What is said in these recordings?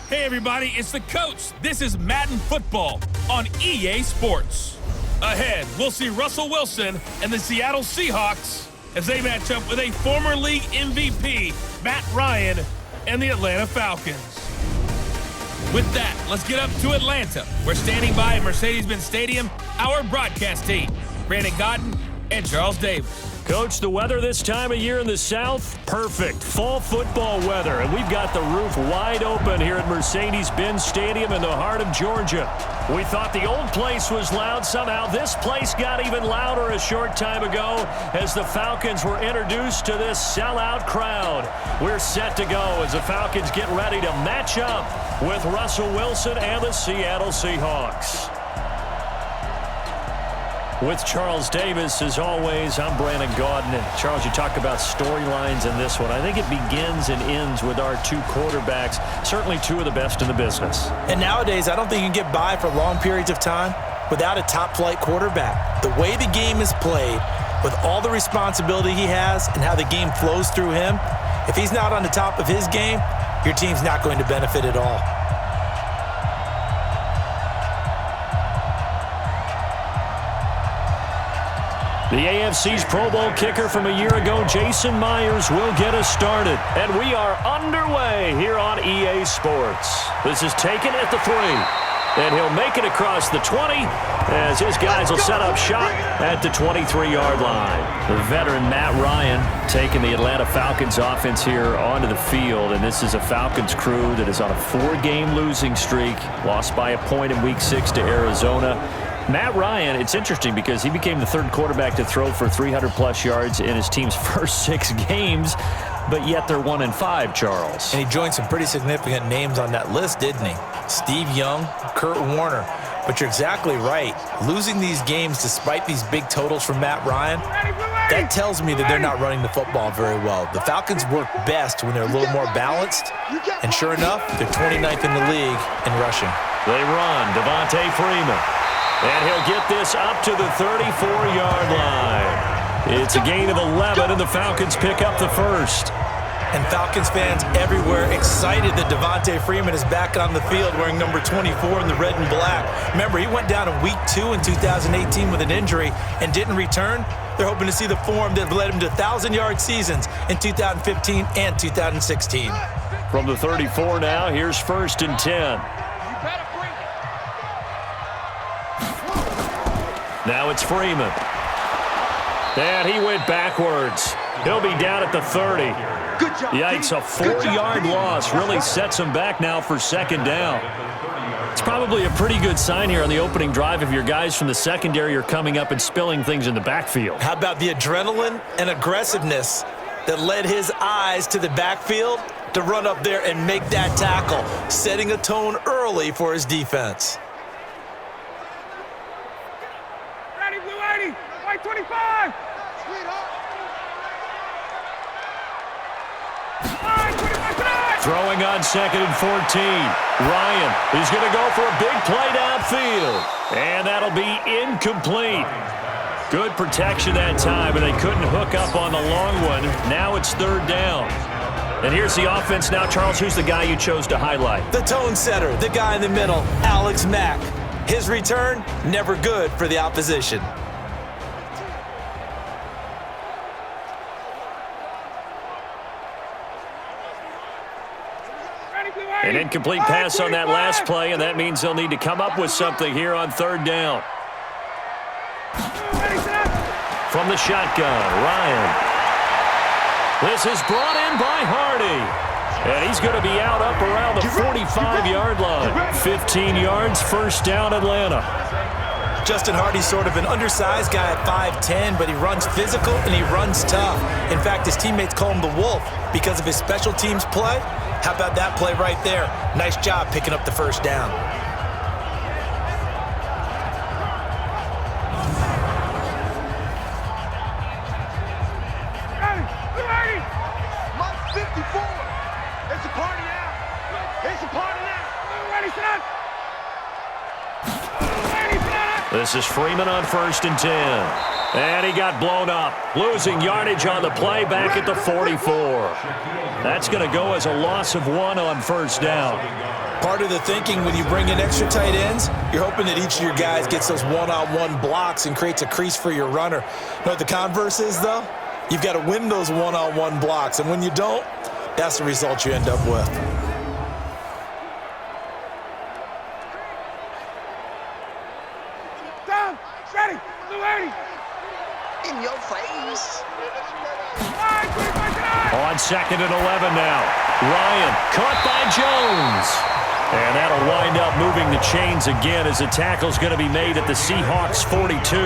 Hey everybody, it's the coach. This is Madden Football on EA Sports. Ahead, we'll see Russell Wilson and the Seattle Seahawks as they match up with a former league MVP, Matt Ryan, and the Atlanta Falcons. With that, let's get up to Atlanta. We're standing by at MERCEDES-BENZ Stadium, our broadcast team, Brandon Godden and Charles Davis. Coach, the weather this time of year in the South, perfect. Fall football weather, and we've got the roof wide open here at MERCEDES-BENZ Stadium in the heart of Georgia. We thought the old place was loud. Somehow this place got even louder a short time ago as the Falcons were introduced to this sellout crowd. We're set to go as the Falcons get ready to match up with Russell Wilson and the Seattle Seahawks. With Charles Davis, as always, I'm Brandon Godden. And Charles, you talk about storylines in this one. I think it begins and ends with our two quarterbacks, certainly two of the best in the business. And nowadays, I don't think you can get by for long periods of time without a top-flight quarterback. The way the game is played, with all the responsibility he has and how the game flows through him, if he's not on the top of his game, your team's not going to benefit at all. The AFC's Pro Bowl kicker from a year ago, Jason Myers, will get us started. And we are underway here on EA Sports. This is taken at the 3. And he'll make it across the 20 as his guys will set up shop at the 23-yard line. The veteran Matt Ryan taking the Atlanta Falcons offense here onto the field. And this is a Falcons crew that is on a 4-game losing streak, lost by a point in Week 6 to Arizona. Matt Ryan, it's interesting because he became the third quarterback to throw for 300-plus yards in his team's first 6 games, but yet they're 1-5, Charles. And he joined some pretty significant names on that list, didn't he? Steve Young, Kurt Warner. But you're exactly right. Losing these games despite these big totals from Matt Ryan, that tells me that they're not running the football very well. The Falcons work best when they're a little more balanced, and sure enough, they're 29th in the league in rushing. They run. Devontae Freeman. And he'll get this up to the 34-yard line. It's a gain of 11, and the Falcons pick up the first. And Falcons fans everywhere excited that Devontae Freeman is back on the field wearing number 24 in the red and black. Remember, he went down in Week 2 in 2018 with an injury and didn't return. They're hoping to see the form that led him to 1,000-yard seasons in 2015 and 2016. From the 34 now, here's 1st and 10. Now it's Freeman. And he went backwards. He'll be down at the 30. Yikes, a 4-yard loss really sets him back now for 2nd down. It's probably a pretty good sign here on the opening drive if your guys from the secondary are coming up and spilling things in the backfield. How about the adrenaline and aggressiveness that led his eyes to the backfield to run up there and make that tackle, setting a tone early for his defense. 25! Throwing on 2nd and 14. Ryan, he's going to go for a big play downfield. And that'll be incomplete. Good protection that time, but they couldn't hook up on the long one. Now it's 3rd down. And here's the offense now. Charles, who's the guy you chose to highlight? The tone setter, the guy in the middle, Alex Mack. His return, never good for the opposition. An incomplete pass on that last play, and that means they'll need to come up with something here on 3rd down. From the shotgun, Ryan. This is brought in by Hardy. And he's going to be out up around the 45-yard line. 15 yards, 1st down, Atlanta. Justin Hardy's sort of an undersized guy at 5'10", but he runs physical and he runs tough. In fact, his teammates call him the Wolf because of his special teams play. How about that play right there? Nice job picking up the 1st down. Ready! Mark 54! It's a party now! It's a party now! Ready, set up! This is Freeman on 1st and 10. And he got blown up. Losing yardage on the play back at the 44. That's going to go as a loss of 1 on 1st down. Part of the thinking when you bring in extra tight ends, you're hoping that each of your guys gets those one-on-one blocks and creates a crease for your runner. You know what the converse is, though? You've got to win those one-on-one blocks, and when you don't, that's the result you end up with. Down, steady, blue 80. In your face. On 2nd and 11 now. Ryan caught by Jones. And that'll wind up moving the chains again as the tackle's going to be made at the Seahawks 42.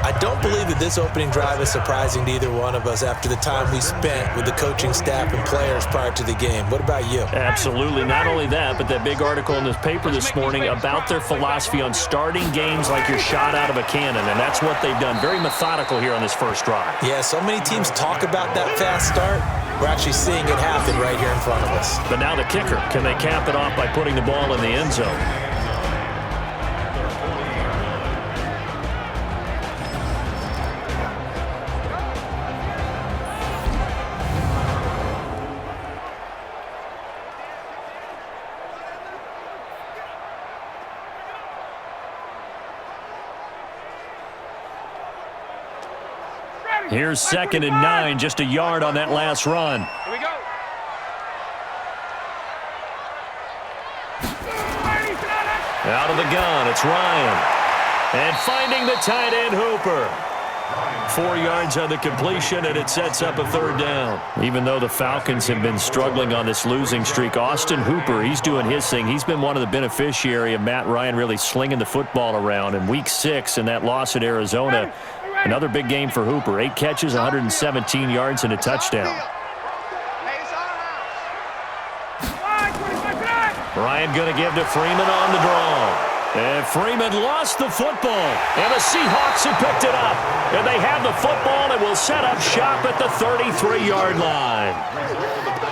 I don't believe that this opening drive is surprising to either one of us after the time we spent with the coaching staff and players prior to the game. What about you? Absolutely. Not only that, but that big article in the paper this morning about their philosophy on starting games like you're shot out of a cannon, and that's what they've done. Very methodical here on this first drive. Yeah, so many teams talk about that fast start. We're actually seeing it happen right here in front of us. But now the kicker. Can they cap it off by putting the ball in the end zone? Here's 2nd and 9, just a yard on that last run. Here we go. Out of the gun, it's Ryan. And finding the tight end, Hooper. 4 yards on the completion, and it sets up a 3rd down. Even though the Falcons have been struggling on this losing streak, Austin Hooper, he's doing his thing. He's been one of the beneficiaries of Matt Ryan really slinging the football around. In Week 6 in that loss at Arizona, another big game for Hooper. 8 catches, 117 yards, and a touchdown. Ryan going to give to Freeman on the draw. And Freeman lost the football. And the Seahawks have picked it up. And they have the football and will set up shop at the 33-yard line.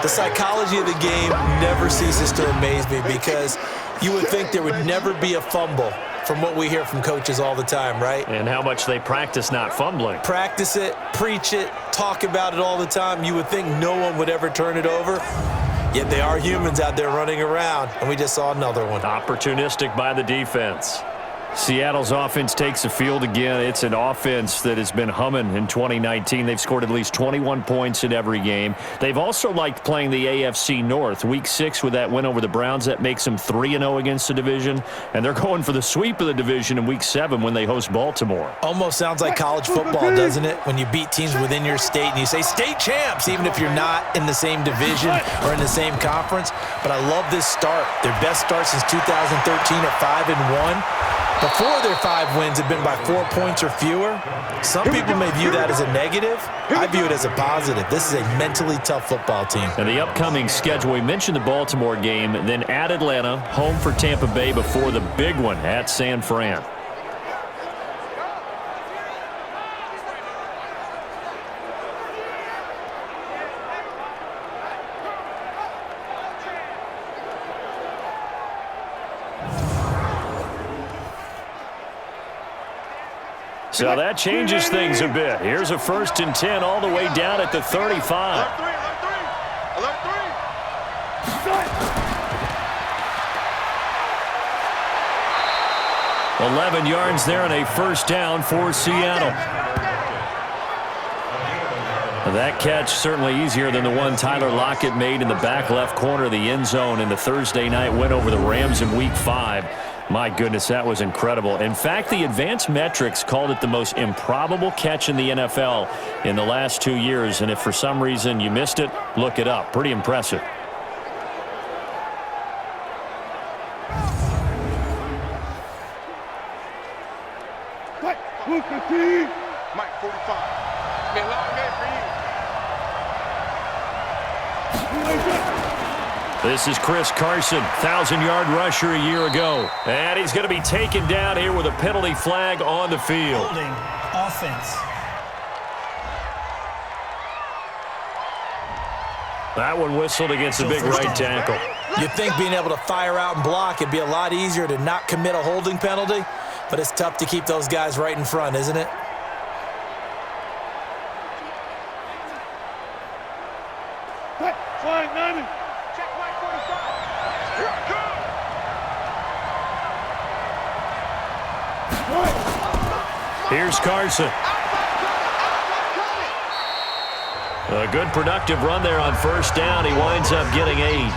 The psychology of the game never ceases to amaze me because you would think there would never be a fumble from what we hear from coaches all the time, right? And how much they practice not fumbling. Practice it, preach it, talk about it all the time. You would think no one would ever turn it over. Yet they are humans out there running around, and we just saw another one. Opportunistic by the defense. Seattle's offense takes the field again. It's an offense that has been humming in 2019. They've scored at least 21 points in every game. They've also liked playing the AFC North. Week 6 with that win over the Browns, that makes them 3-0 against the division. And they're going for the sweep of the division in Week 7 when they host Baltimore. Almost sounds like college football, doesn't it? When you beat teams within your state and you say state champs, even if you're not in the same division or in the same conference. But I love this start. Their best start since 2013 at 5-1. Before their 5 wins have been by 4 points or fewer. Some people may view that as a negative. I view it as a positive. This is a mentally tough football team. And the upcoming schedule, we mentioned the Baltimore game, then at Atlanta, home for Tampa Bay before the big one at San Fran. So that changes things a bit. Here's a 1st and 10 all the way down at the 35. 11 yards there and a 1st down for Seattle. That catch certainly easier than the one Tyler Lockett made in the back left corner of the end zone in the Thursday night win over the Rams in Week 5. My goodness, that was incredible. In fact, the advanced metrics called it the most improbable catch in the NFL in the last 2 years. And if for some reason you missed it, look it up. Pretty impressive. Mike 45. Been a long day for you. This is Chris Carson, 1,000-yard rusher a year ago. And he's going to be taken down here with a penalty flag on the field. Holding offense. That one whistled against the big right tackle. You'd think being able to fire out and block it'd be a lot easier to not commit a holding penalty, but it's tough to keep those guys right in front, isn't it? Flying 90. Check my 45. Here I come. Here's Carson. A good productive run there on first down. He winds up getting 8.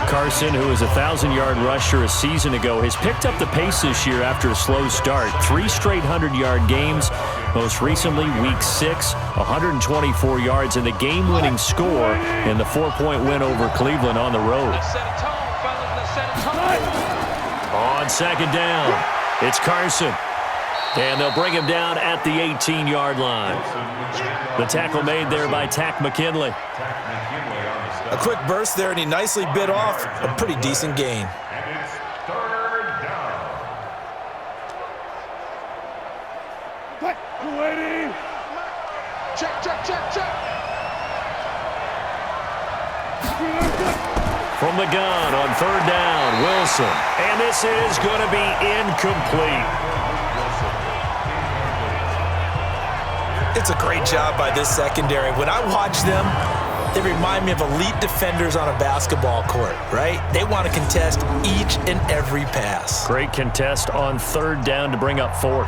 Carson, who was a 1,000-yard rusher a season ago, has picked up the pace this year after a slow start. 3 straight 100-yard games. Most recently, Week 6, 124 yards, and the game-winning score in the 4-point win over Cleveland on the road. On second down, it's Carson. And they'll bring him down at the 18-yard line. The tackle made there by Tack McKinley. A quick burst there, and he nicely bit off a pretty decent gain. And it's 3rd down. Waiting. Check. From the gun on 3rd down, Wilson. And this is going to be incomplete. It's a great job by this secondary. When I watch them, they remind me of elite defenders on a basketball court, right? They want to contest each and every pass. Great contest on 3rd down to bring up 4th.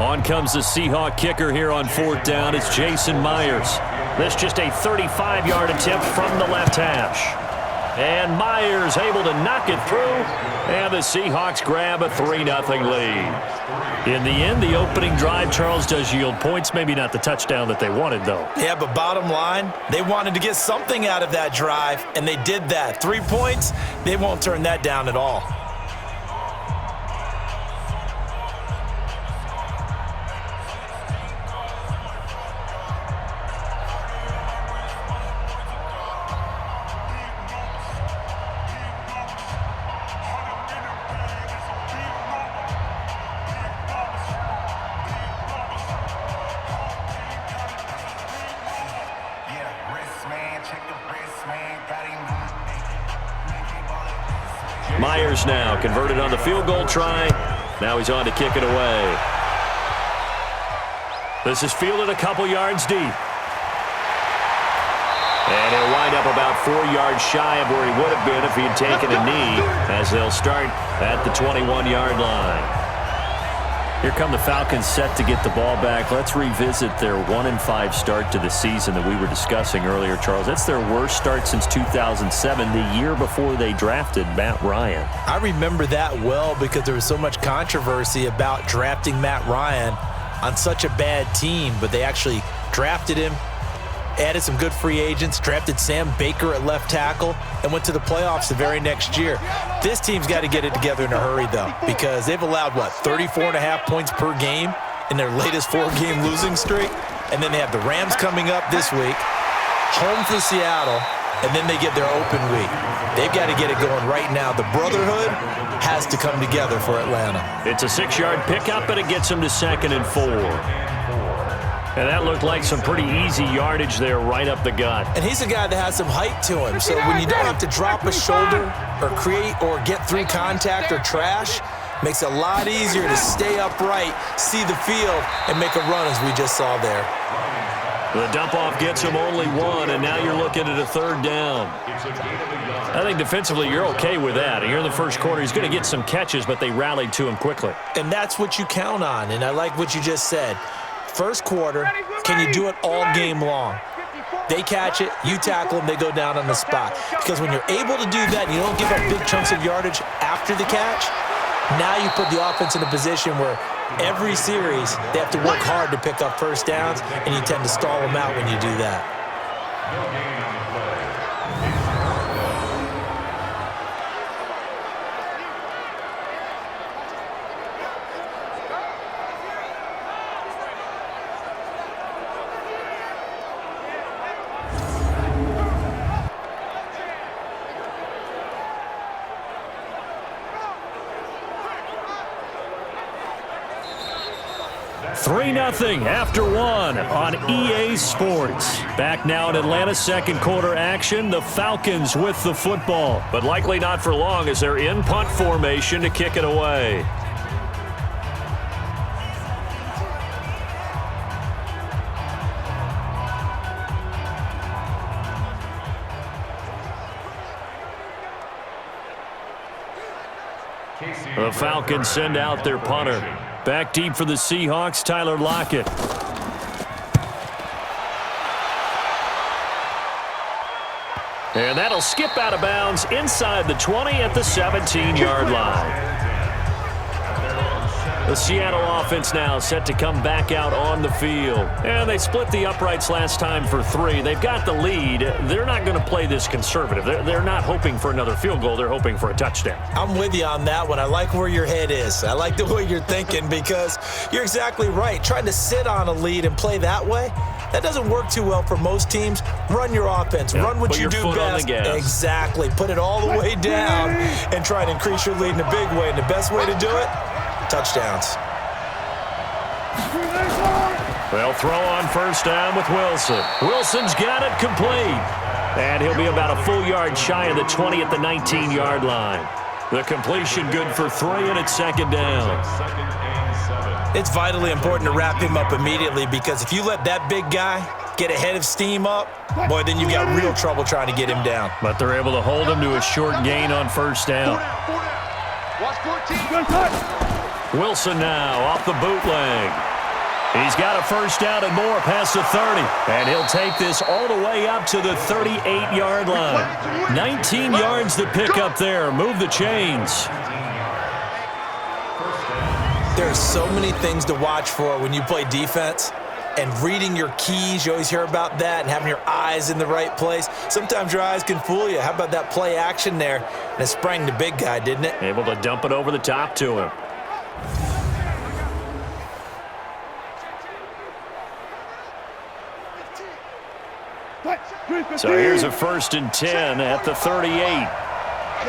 On comes the Seahawk kicker here on 4th down. It's Jason Myers. This just a 35-yard attempt from the left hash. And Myers able to knock it through. And the Seahawks grab a 3-0 lead. In the end, the opening drive, Charles, does yield points. Maybe not the touchdown that they wanted, though. Yeah, but bottom line, they wanted to get something out of that drive, and they did that. 3 points, they won't turn that down at all. Myers now converted on the field goal try. Now he's on to kick it away. This is fielded a couple yards deep. And he'll wind up about 4 yards shy of where he would have been if he had taken a knee, as they'll start at the 21-yard line. Here come the Falcons set to get the ball back. Let's revisit their 1-5 start to the season that we were discussing earlier, Charles. That's their worst start since 2007, the year before they drafted Matt Ryan. I remember that well because there was so much controversy about drafting Matt Ryan on such a bad team, but they actually drafted him, added some good free agents, drafted Sam Baker at left tackle, and went to the playoffs the very next year. This team's got to get it together in a hurry, though, because they've allowed, 34.5 points per game in their latest 4-game losing streak? And then they have the Rams coming up this week, home for Seattle, and then they get their open week. They've got to get it going right now. The Brotherhood has to come together for Atlanta. It's a 6-yard pickup, and it gets them to 2nd and 4. And that looked like some pretty easy yardage there right up the gut. And he's a guy that has some height to him. So when you don't have to drop a shoulder or create or get through contact or trash, makes it a lot easier to stay upright, see the field, and make a run as we just saw there. The dump-off gets him only 1, and now you're looking at a 3rd down. I think defensively you're okay with that. Here in the first quarter, he's going to get some catches, but they rallied to him quickly. And that's what you count on, and I like what you just said. First quarter, can you do it all game long? They catch it, you tackle them, they go down on the spot. Because when you're able to do that, you don't give up big chunks of yardage after the catch, now you put the offense in a position where every series they have to work hard to pick up first downs, and you tend to stall them out when you do that. 3-0 after 1 on EA Sports. Back now in Atlanta, second quarter action. The Falcons with the football, but likely not for long as they're in punt formation to kick it away. The Falcons send out their punter. Back deep for the Seahawks, Tyler Lockett. And that'll skip out of bounds inside the 20 at the 17-yard line. The Seattle offense now set to come back out on the field. And they split the uprights last time for 3. They've got the lead. They're not going to play this conservative. They're not hoping for another field goal. They're hoping for a touchdown. I'm with you on that one. I like where your head is. I like the way you're thinking because you're exactly right. Trying to sit on a lead and play that way, that doesn't work too well for most teams. Run your offense. Run what you do best. Exactly. Put it all the way down and try and increase your lead in a big way. And the best way to do it, touchdowns. They'll throw on first down with Wilson. Wilson's got it complete. And he'll be about a full yard shy of the 20 at the 19-yard line. The completion good for 3, and it's second down. It's vitally important to wrap him up immediately because if you let that big guy get ahead of steam up, boy, then you've got real trouble trying to get him down. But they're able to hold him to a short gain on first down. Watch 14. Wilson now off the bootleg. He's got a first down and more past the 30. And he'll take this all the way up to the 38-yard line. 19 yards to pick up there. Move the chains. There's so many things to watch for when you play defense. And reading your keys, you always hear about that, and having your eyes in the right place. Sometimes your eyes can fool you. How about that play action there? And it sprang the big guy, didn't it? Able to dump it over the top to him. So here's a 1st and 10 at the 38. Here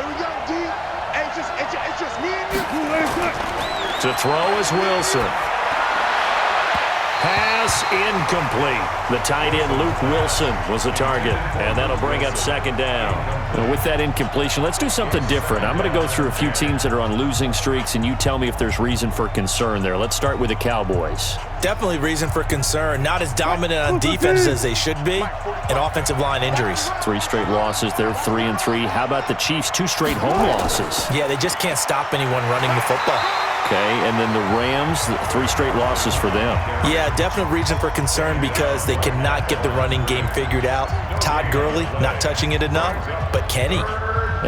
we go, D. Hey, it's just me and you. To throw is Wilson. Pass incomplete. The tight end, Luke Wilson, was the target. And that'll bring up second down. And with that incompletion, let's do something different. I'm going to go through a few teams that are on losing streaks, and you tell me if there's reason for concern there. Let's start with the Cowboys. Definitely reason for concern. Not as dominant on defense as they should be, and offensive line injuries. 3 straight losses. They're 3-3. How about the Chiefs? 2 straight home losses. Yeah, they just can't stop anyone running the football. Okay, and then the Rams, 3 straight losses for them. Yeah, definite reason for concern because they cannot get the running game figured out. Todd Gurley not touching it enough, but Kenny.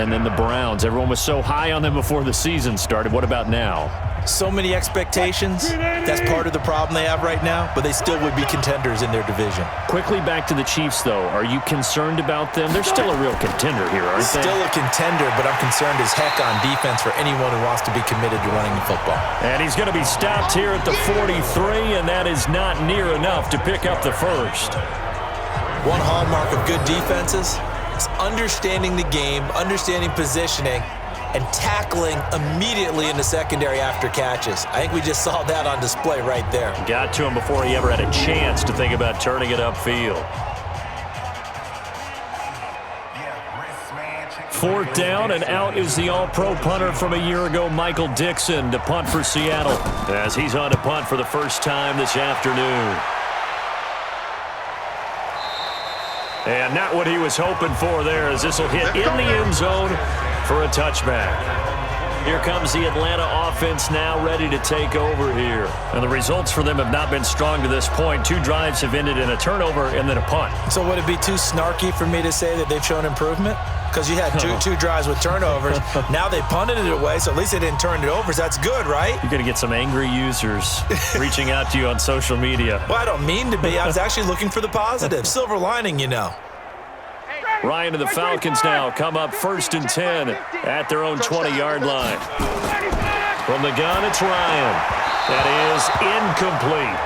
And then the Browns. Everyone was so high on them before the season started. What about now? So many expectations. That's part of the problem they have right now, but they still would be contenders in their division. Quickly back to the Chiefs, though. Are you concerned about them? They're still a real contender here, aren't they? Still a contender, but I'm concerned as heck on defense for anyone who wants to be committed to running the football. And he's going to be stopped here at the 43, and that is not near enough to pick up the first. One hallmark of good defenses is understanding the game, understanding positioning, and tackling immediately in the secondary after catches. I think we just saw that on display right there. Got to him before he ever had a chance to think about turning it upfield. 4th down, and out is the all-pro punter from a year ago, Michael Dixon, to punt for Seattle, as he's on to punt for the first time this afternoon. And not what he was hoping for there, as this will hit in the end zone for a touchback. Here comes the Atlanta offense now ready to take over here. And the results for them have not been strong to this point. 2 drives have ended in a turnover and then a punt. So would it be too snarky for me to say that they've shown improvement? Because you had two drives with turnovers. Now they punted it away, so at least they didn't turn it over. So that's good, right? You're going to get some angry users reaching out to you on social media. Well, I don't mean to be. I was actually looking for the positive. Silver lining, you know. Ryan and the Falcons now come up 1st and 10 at their own 20-yard line. From the gun, it's Ryan. That is incomplete.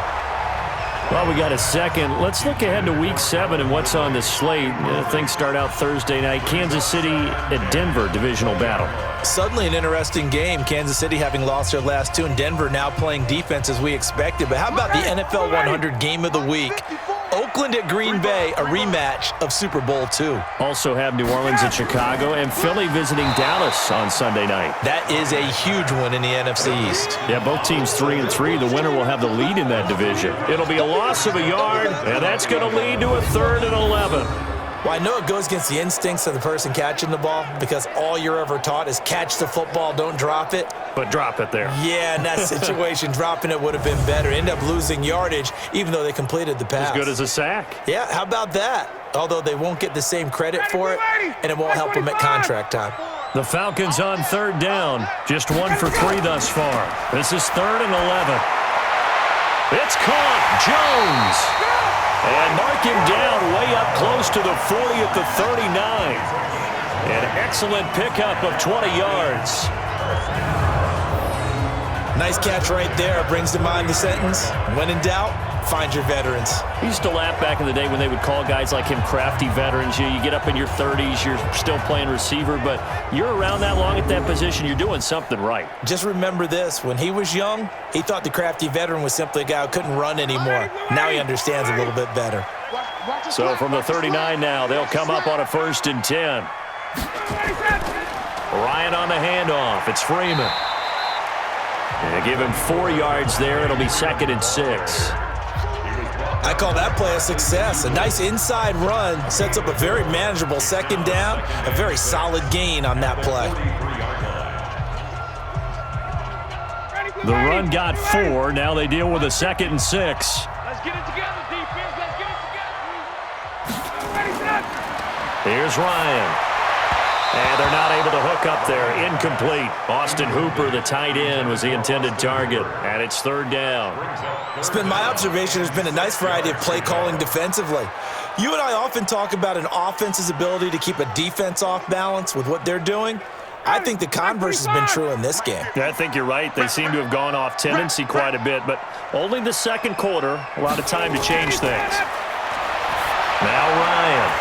Well, we got a second. Let's look ahead to Week 7 and what's on the slate. Things start out Thursday night. Kansas City at Denver, divisional battle. Suddenly an interesting game. Kansas City having lost their last two, and Denver now playing defense as we expected. But how about the NFL 100 game of the week? Oakland at Green Bay, a rematch of Super Bowl II. Also have New Orleans at Chicago and Philly visiting Dallas on Sunday night. That is a huge one in the NFC East. Yeah, both teams 3-3. The winner will have the lead in that division. It'll be a loss of a yard, and that's going to lead to a 3rd and 11. Well, I know it goes against the instincts of the person catching the ball because all you're ever taught is catch the football, don't drop it. But drop it there. Yeah, in that situation, dropping it would have been better. End up losing yardage, even though they completed the pass. As good as a sack. Yeah, how about that? Although they won't get the same credit for it, and it won't help them at contract time. The Falcons on 3rd down. Just 1 for 3 thus far. This is 3rd and 11. It's caught. Jones. And mark him down way up close to the 40 at the 39. An excellent pickup of 20 yards. Nice catch right there. Brings to mind the sentence, when in doubt, find your veterans. We used to laugh back in the day when they would call guys like him crafty veterans. You get up in your 30s, you're still playing receiver, but you're around that long at that position, you're doing something right. Just remember this. When he was young, he thought the crafty veteran was simply a guy who couldn't run anymore. Now he understands a little bit better. So from the 39 now, they'll come up on a 1st and 10. Ryan on the handoff. It's Freeman. And they give him 4 yards there. It'll be 2nd and 6. I call that play a success. A nice inside run sets up a very manageable 2nd down. A very solid gain on that play. The run got 4. Now they deal with a 2nd and 6. Let's get it together, defense. Let's get it together. Here's Ryan. And they're not able to hook up there. Incomplete. Austin Hooper, the tight end, was the intended target. And it's 3rd down. It's been my observation there's been a nice variety of play calling defensively. You and I often talk about an offense's ability to keep a defense off balance with what they're doing. I think the converse has been true in this game. Yeah, I think you're right. They seem to have gone off tendency quite a bit, but only the 2nd quarter. A lot of time to change things. Now Ryan.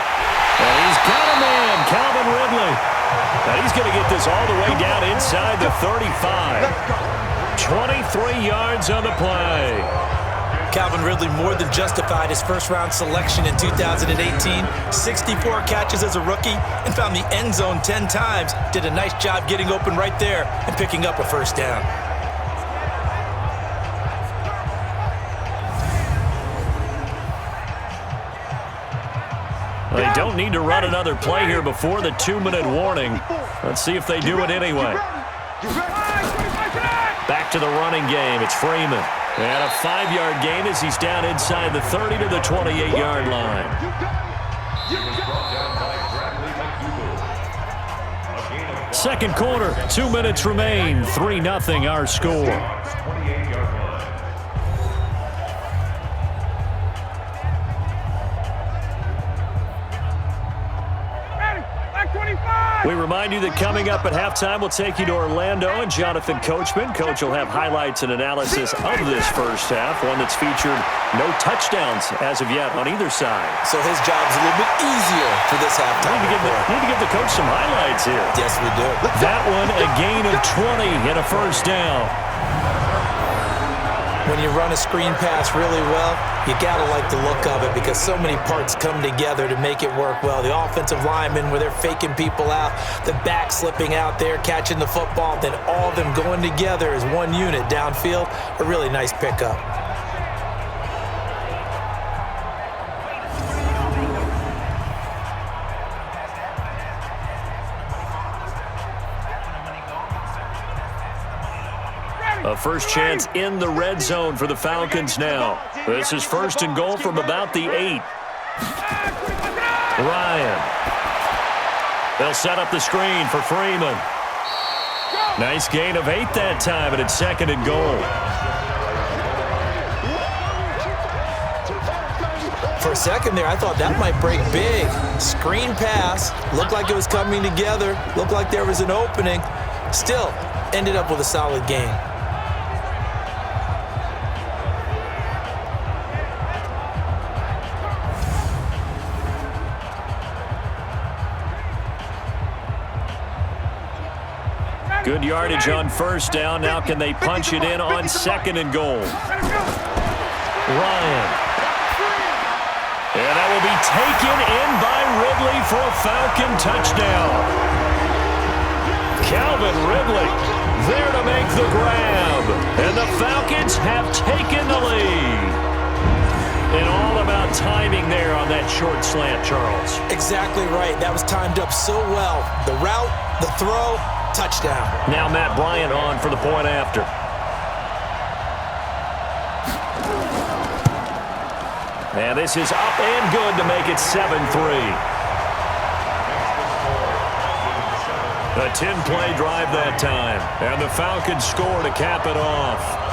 And he's got a man, Calvin Ridley. Now he's going to get this all the way down inside the 35. 23 yards on the play. Calvin Ridley more than justified his first-round selection in 2018. 64 catches as a rookie and found the end zone 10 times. Did a nice job getting open right there and picking up a 1st down. They don't need to run another play here before the 2-minute warning. Let's see if they do it anyway. Back to the running game. It's Freeman. And a 5-yard gain as he's down inside the 30 to the 28-yard line. 2nd quarter, 2 minutes remain. 3-0 our score. We remind you that coming up at halftime, we'll take you to Orlando and Jonathan Coachman. Coach will have highlights and analysis of this first half, one that's featured no touchdowns as of yet on either side. So his job's a little bit easier for this halftime. Need to give the coach some highlights here. Yes, we do. That one, a gain of 20 and a 1st down. When you run a screen pass really well, you gotta like the look of it because so many parts come together to make it work well. The offensive linemen, where they're faking people out, the back slipping out there, catching the football, then all of them going together as one unit downfield. A really nice pickup. A first chance in the red zone for the Falcons now. This is 1st and goal from about the 8. Ryan. They'll set up the screen for Freeman. Nice gain of 8 that time, and it's 2nd and goal. For a second there, I thought that might break big. Screen pass. Looked like it was coming together. Looked like there was an opening. Still, ended up with a solid gain. Good yardage on first down. Now can they punch it in on second and goal? Ryan. And that will be taken in by Ridley for a Falcon touchdown. Calvin Ridley there to make the grab. And the Falcons have taken the lead. And all about timing there on that short slant, Charles. Exactly right. That was timed up so well. The route, the throw, touchdown. Now Matt Bryant on for the point after. And this is up and good to make it 7-3. A 10-play drive that time. And the Falcons score to cap it off.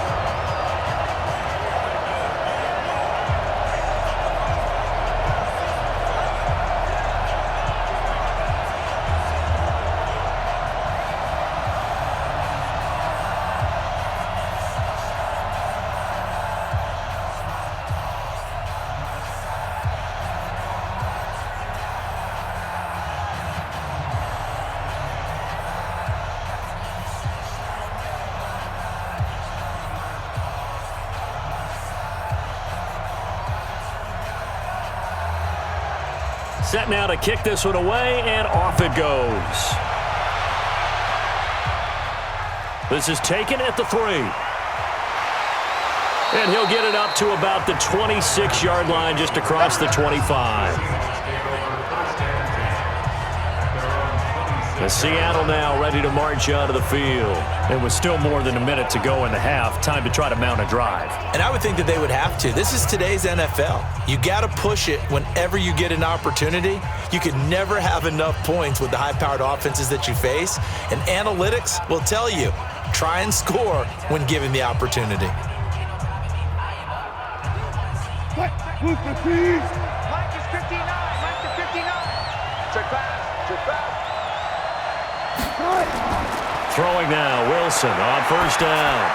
Set now to kick this one away, and off it goes. This is taken at the 3. And he'll get it up to about the 26-yard line, just across the 25. And Seattle now ready to march out of the field. And with still more than a minute to go in the half, time to try to mount a drive. And I would think that they would have to. This is today's NFL. You got to push it whenever you get an opportunity. You can never have enough points with the high-powered offenses that you face. And analytics will tell you, try and score when given the opportunity. Move the feet. Mike is 59. Mike is 59. Check back. Check back. Throwing now, Wilson on first down.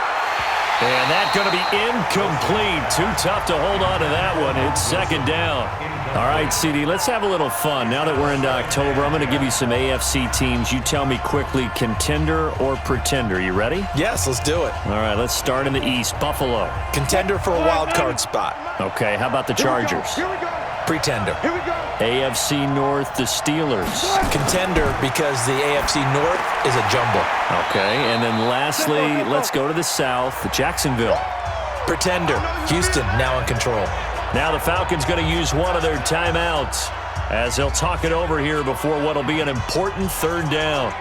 And that's going to be incomplete. Too tough to hold on to that one. It's second down. All right, CD, let's have a little fun. Now that we're into October, I'm going to give you some AFC teams. You tell me quickly, contender or pretender. You ready? Yes, let's do it. All right, let's start in the East. Buffalo. Contender for a wild card spot. Okay, how about the Chargers? Here we go. Pretender. Here we go. AFC North, the Steelers. Contender because the AFC North is a jumble. Okay, and then lastly, let's go to the South, Jacksonville. Pretender. Houston now in control. Now the Falcons going to use one of their timeouts as they'll talk it over here before what will be an important third down.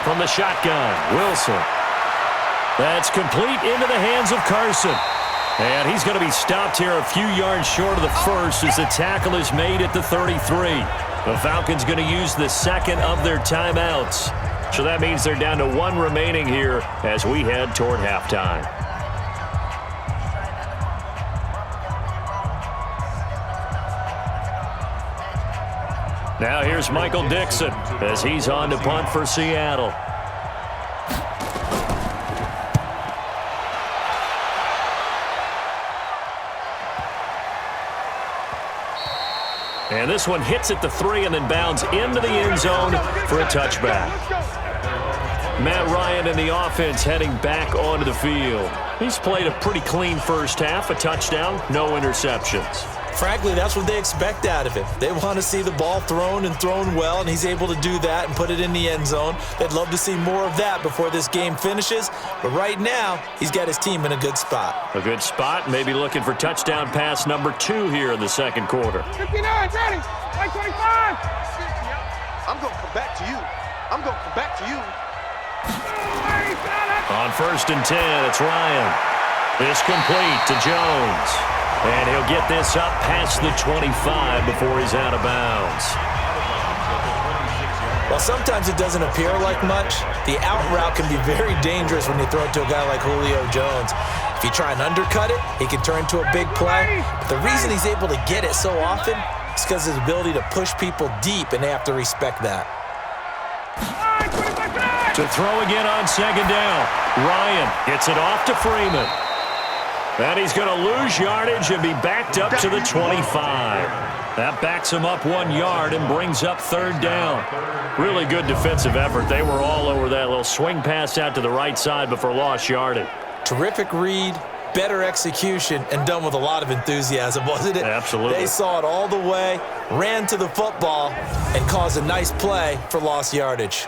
From the shotgun, Wilson. That's complete into the hands of Carson. And he's going to be stopped here a few yards short of the first as the tackle is made at the 33. The Falcons going to use the second of their timeouts. So that means they're down to one remaining here as we head toward halftime. Now here's Michael Dixon as he's on to punt for Seattle. And this one hits at the 3 and then bounds into the end zone for a touchback. Matt Ryan and the offense heading back onto the field. He's played a pretty clean first half, a touchdown, no interceptions. Frankly, that's what they expect out of him. They want to see the ball thrown and thrown well, and he's able to do that and put it in the end zone. They'd love to see more of that before this game finishes, but right now, he's got his team in a good spot. A good spot, maybe looking for touchdown pass number 2 here in the second quarter. 59, ready. Like 25. I'm going to come back to you. I'm going to come back to you. On first and 10, it's Ryan. This complete to Jones. And he'll get this up past the 25 before he's out of bounds. While sometimes it doesn't appear like much, the out route can be very dangerous when you throw it to a guy like Julio Jones. If you try and undercut it, he can turn into a big play. But the reason he's able to get it so often is because of his ability to push people deep, and they have to respect that. To throw again on second down. Ryan gets it off to Freeman. And he's going to lose yardage and be backed up to the 25. That backs him up 1 yard and brings up third down. Really good defensive effort. They were all over that little swing pass out to the right side before lost yardage. Terrific read, better execution, and done with a lot of enthusiasm, wasn't it? Absolutely. They saw it all the way, ran to the football, and caused a nice play for lost yardage.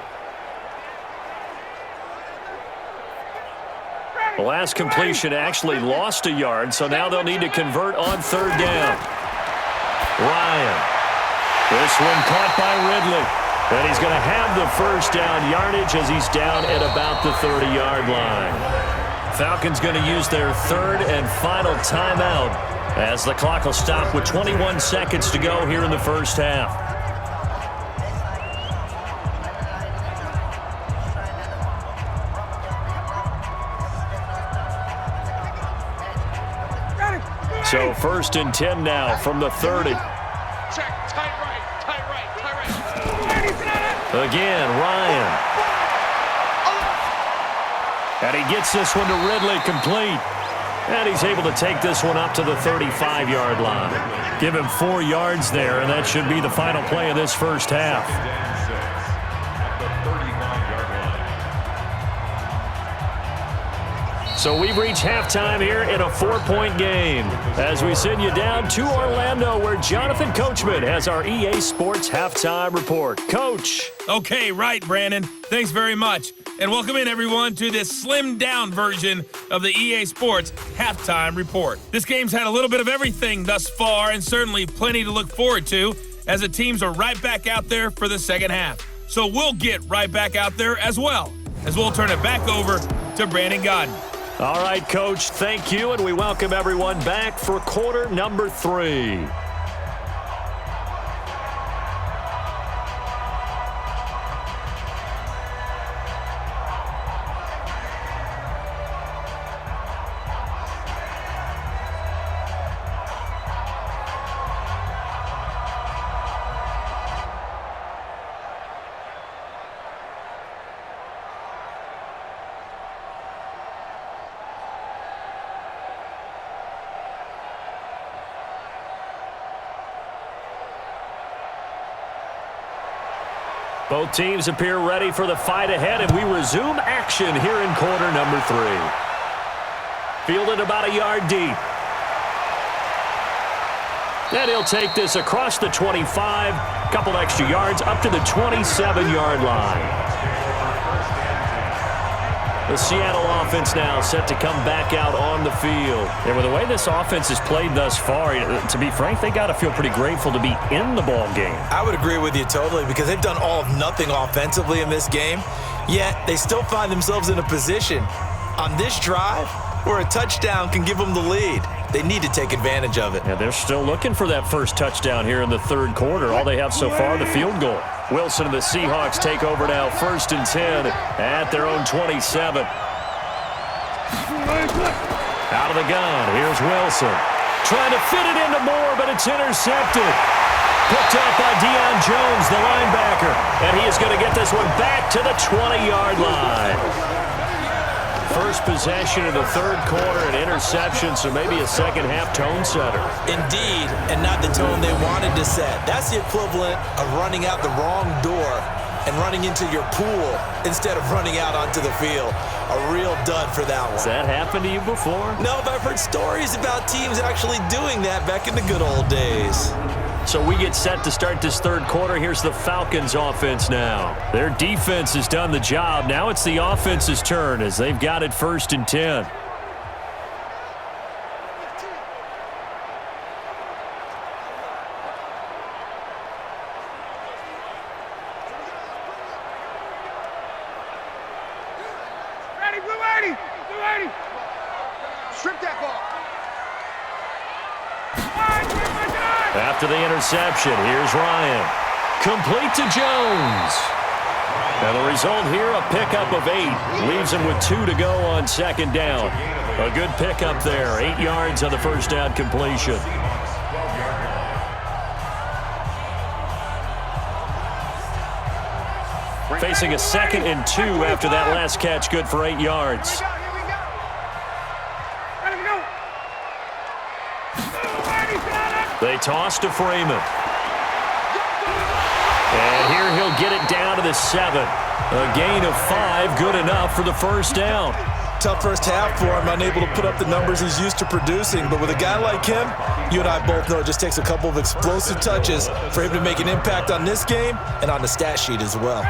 The last completion actually lost a yard, so now they'll need to convert on third down. Ryan. This one caught by Ridley. And he's going to have the first down yardage as he's down at about the 30-yard line. Falcons going to use their third and final timeout as the clock will stop with 21 seconds to go here in the first half. So first and 10 now from the 30. Check, tight right. Again, Ryan. And he gets this one to Ridley complete. And he's able to take this one up to the 35-yard line. Give him 4 yards there, and that should be the final play of this first half. So we've reached halftime here in a 4-point game as we send you down to Orlando where Jonathan Coachman has our EA Sports Halftime Report. Coach. Okay, right, Brandon. Thanks very much. And welcome in, everyone, to this slimmed-down version of the EA Sports Halftime Report. This game's had a little bit of everything thus far and certainly plenty to look forward to as the teams are right back out there for the second half. So we'll get right back out there as well as we'll turn it back over to Brandon Godden. All right, Coach, thank you, and we welcome everyone back for quarter number 3. Both teams appear ready for the fight ahead, and we resume action here in quarter number 3. Fielded about a yard deep. And he'll take this across the 25, couple extra yards up to the 27-yard line. The Seattle offense now set to come back out on the field. And with the way this offense has played thus far, to be frank, they got to feel pretty grateful to be in the ball game. I would agree with you totally because they've done all of nothing offensively in this game, yet they still find themselves in a position on this drive where a touchdown can give them the lead. They need to take advantage of it. Yeah, they're still looking for that first touchdown here in the third quarter. All they have so far, the field goal. Wilson and the Seahawks take over now, first and 10 at their own 27. Out of the gun, here's Wilson. Trying to fit it into Moore, but it's intercepted. Picked up by Deion Jones, the linebacker. And he is going to get this one back to the 20-yard line. First possession of the third quarter, an interception, so maybe a second-half tone setter. Indeed, and not the tone they wanted to set. That's the equivalent of running out the wrong door and running into your pool instead of running out onto the field. A real dud for that one. Has that happened to you before? No, but I've heard stories about teams actually doing that back in the good old days. So we get set to start this third quarter. Here's the Falcons offense now. Their defense has done the job. Now it's the offense's turn as they've got it first and 10. Ready, blue 80! Blue 80! Strip that ball. After the interception, here's Ryan. Complete to Jones. And the result here, a pickup of 8. Leaves him with 2 to go on second down. A good pickup there. 8 yards on the first down completion. Facing a 2nd and 2 after that last catch, good for 8 yards. Here we go. They toss to Freeman. And here he'll get it down to the 7. A gain of 5, good enough for the first down. Tough first half for him, unable to put up the numbers he's used to producing. But with a guy like him, you and I both know it just takes a couple of explosive touches for him to make an impact on this game and on the stat sheet as well.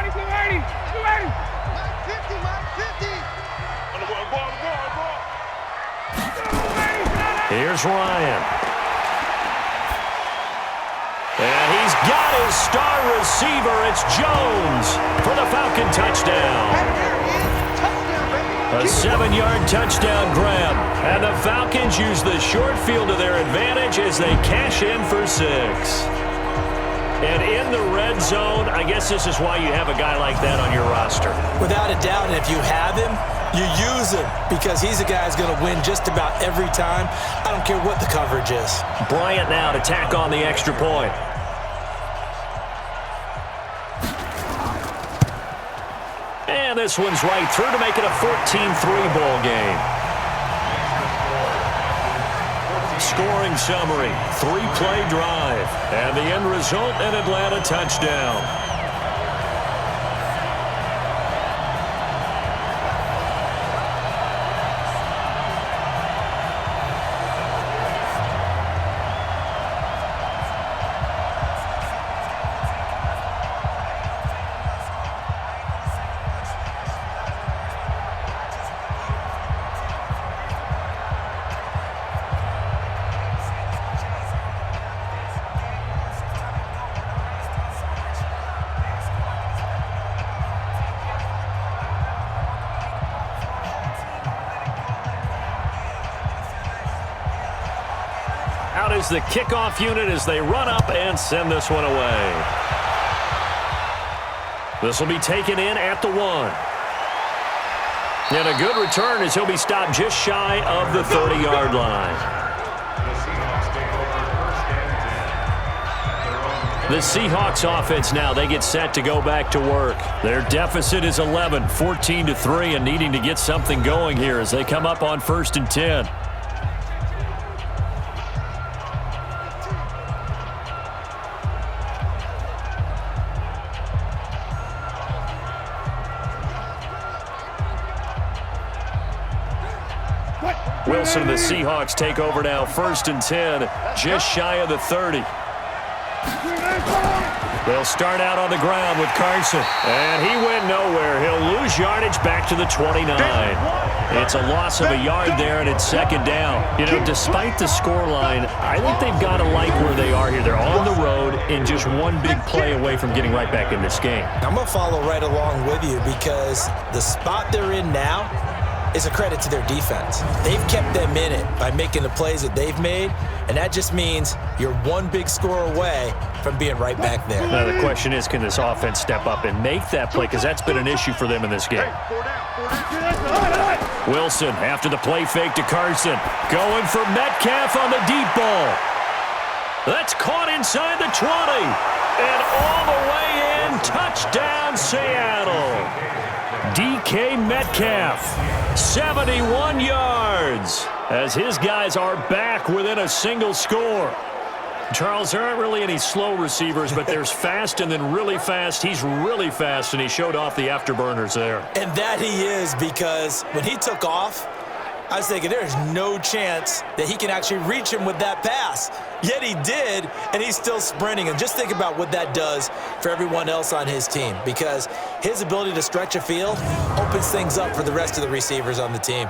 Here's Ryan. And he's got his star receiver. It's Jones for the Falcon touchdown. A 7-yard touchdown grab. And the Falcons use the short field to their advantage as they cash in for 6. And in the red zone, I guess this is why you have a guy like that on your roster. Without a doubt, and if you have him, you use him because he's a guy who's going to win just about every time. I don't care what the coverage is. Bryant now to tack on the extra point. And this one's right through to make it a 14-3 ball game. Scoring summary, 3-play drive. And the end result, an Atlanta touchdown. Out is the kickoff unit as they run up and send this one away. This will be taken in at the 1. And a good return as he'll be stopped just shy of the 30-yard line. The Seahawks offense now, they get set to go back to work. Their deficit is 11, 14-3, and needing to get something going here as they come up on 1st and 10. Wilson, the Seahawks take over now, 1st and 10, just shy of the 30. They'll start out on the ground with Carson. And he went nowhere. He'll lose yardage back to the 29. It's a loss of a yard there, and it's 2nd down. You know, despite the scoreline, I think they've got to like where they are here. They're on the road and just one big play away from getting right back in this game. I'm going to follow right along with you because the spot they're in now is a credit to their defense. They've kept them in it by making the plays that they've made, and that just means you're one big score away from being right back there. Now the question is, can this offense step up and make that play? Because that's been an issue for them in this game. Wilson after the play fake to Carson. Going for Metcalf on the deep ball. That's caught inside the 20. And all the way in, touchdown Seattle. DK Metcalf, 71 yards, as his guys are back within a single score. Charles, there aren't really any slow receivers, but there's fast and then really fast. He's really fast, and he showed off the afterburners there. And that he is, because when he took off, I was thinking there's no chance that he can actually reach him with that pass. Yet he did, and he's still sprinting. And just think about what that does for everyone else on his team, because his ability to stretch a field opens things up for the rest of the receivers on the team.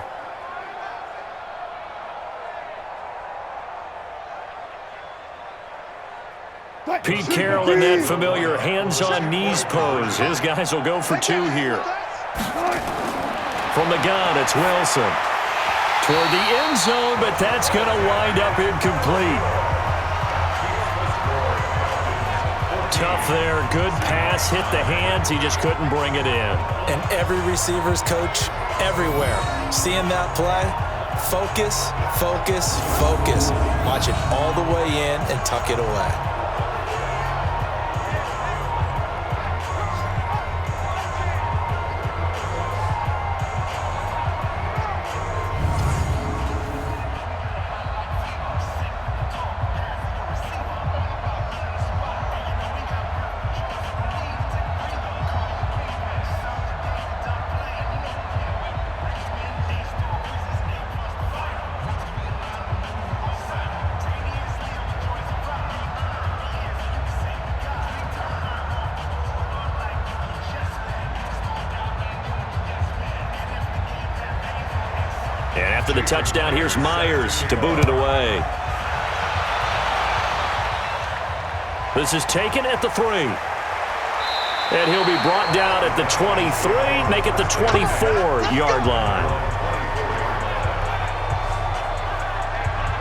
Pete Carroll in that familiar hands-on-knees pose. His guys will go for 2 here. From the gun, it's Wilson. Toward the end zone, but that's going to wind up incomplete. Tough there. Good pass. Hit the hands. He just couldn't bring it in. And every receiver's coach everywhere, seeing that play, focus, focus, focus. Watch it all the way in and tuck it away. After the touchdown, here's Myers to boot it away. This is taken at the 3. And he'll be brought down at the 23, make it the 24-yard line.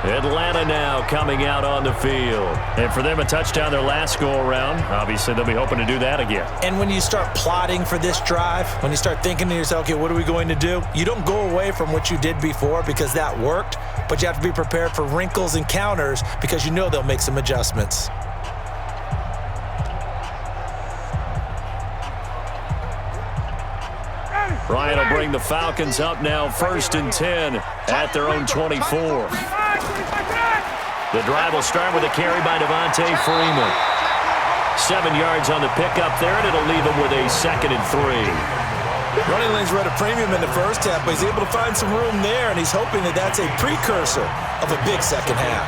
Atlanta now coming out on the field. And for them, a touchdown their last go-around. Obviously, they'll be hoping to do that again. And when you start plotting for this drive, when you start thinking to yourself, okay, what are we going to do? You don't go away from what you did before because that worked, but you have to be prepared for wrinkles and counters because you know they'll make some adjustments. Ryan will bring the Falcons up now 1st and 10 at their own 24. The drive will start with a carry by Devontae Freeman. 7 yards on the pickup there, and it'll leave him with a 2nd and 3. Running lanes were at a premium in the first half, but he's able to find some room there, and he's hoping that that's a precursor of a big second half.